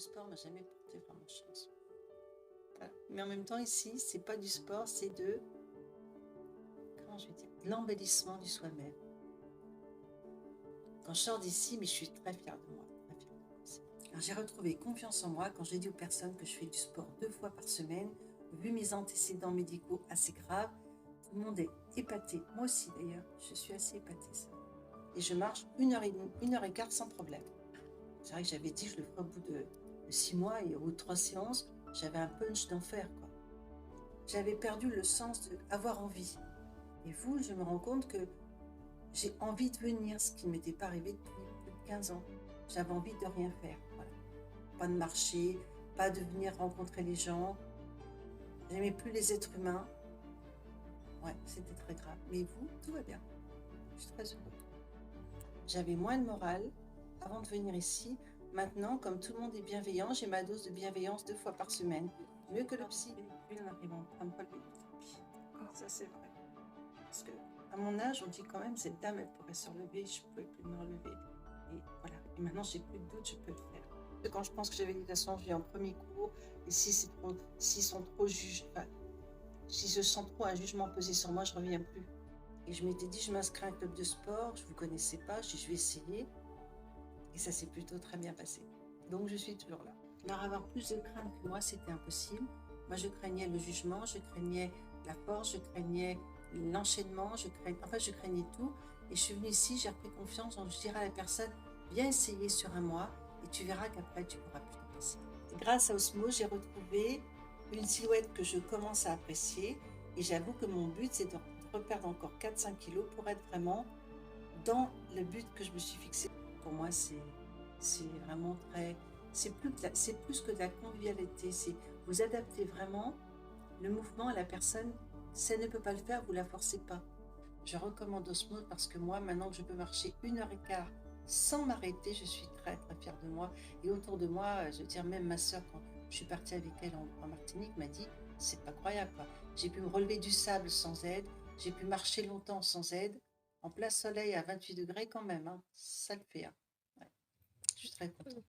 sport m'a jamais porté vraiment chance. Voilà. Mais en même temps, ici, c'est pas du sport, c'est comment je vais dire, de l'embellissement du soi-même. Quand je sors d'ici, mais je suis très fière de moi. Très fière de moi aussi. Alors, j'ai retrouvé confiance en moi quand j'ai dit aux personnes que je fais du sport 2 fois par semaine. Vu mes antécédents médicaux assez graves, tout le monde est épaté. Moi aussi d'ailleurs, je suis assez épatée. Ça. Et je marche 1h15 sans problème. C'est vrai que j'avais dit que je le ferais au bout de 6 mois et au bout de 3 séances, j'avais un punch d'enfer, quoi. J'avais perdu le sens d'avoir envie. Et vous, je me rends compte que j'ai envie de venir, ce qui ne m'était pas arrivé depuis plus de 15 ans. J'avais envie de rien faire, voilà. Pas de marcher, pas de venir rencontrer les gens. J'aimais plus les êtres humains. Ouais, c'était très grave. Mais vous, tout va bien. Je suis très heureuse. J'avais moins de morale avant de venir ici. Maintenant, comme tout le monde est bienveillant, j'ai ma dose de bienveillance 2 fois par semaine. Mieux que le psy. En arrivant à me relever du tapis. Ça, c'est vrai. Parce que à mon âge, on dit quand même, cette dame, elle pourrait se relever, je ne pouvais plus me relever. Et voilà. Et maintenant, j'ai plus de doute, je peux le faire. Quand je pense que j'avais l'éducation, je vais en premier cours. Et si s'ils sont trop juges, si je sens trop un jugement posé sur moi, je ne reviens plus. Et je m'étais dit, je m'inscris à un club de sport, je ne vous connaissais pas, je vais essayer. Et ça s'est plutôt très bien passé. Donc je suis toujours là. Alors avoir plus de crainte que moi, c'était impossible. Moi, je craignais le jugement, je craignais la force, je craignais l'enchaînement, je craignais tout. Et je suis venue ici, j'ai repris confiance, donc je dirais à la personne, viens essayer sur un mois et tu verras qu'après, tu pourras plus te passer. Et grâce à Osmo, j'ai retrouvé une silhouette que je commence à apprécier. Et j'avoue que mon but, c'est de reperdre encore 4-5 kilos pour être vraiment dans le but que je me suis fixé. Pour moi, c'est vraiment très... C'est plus que de la convivialité. C'est vous adaptez vraiment le mouvement à la personne. Si elle ne peut pas le faire, vous ne la forcez pas. Je recommande Osmo parce que moi, maintenant que je peux marcher 1h15 sans m'arrêter, je suis très très fière de moi. Et autour de moi, je veux dire, même ma soeur, quand je suis partie avec elle en Martinique, m'a dit, c'est pas croyable, quoi. J'ai pu me relever du sable sans aide, j'ai pu marcher longtemps sans aide, en plein soleil à 28 degrés quand même, hein. Ça le fait, hein. Ouais. Je suis très contente.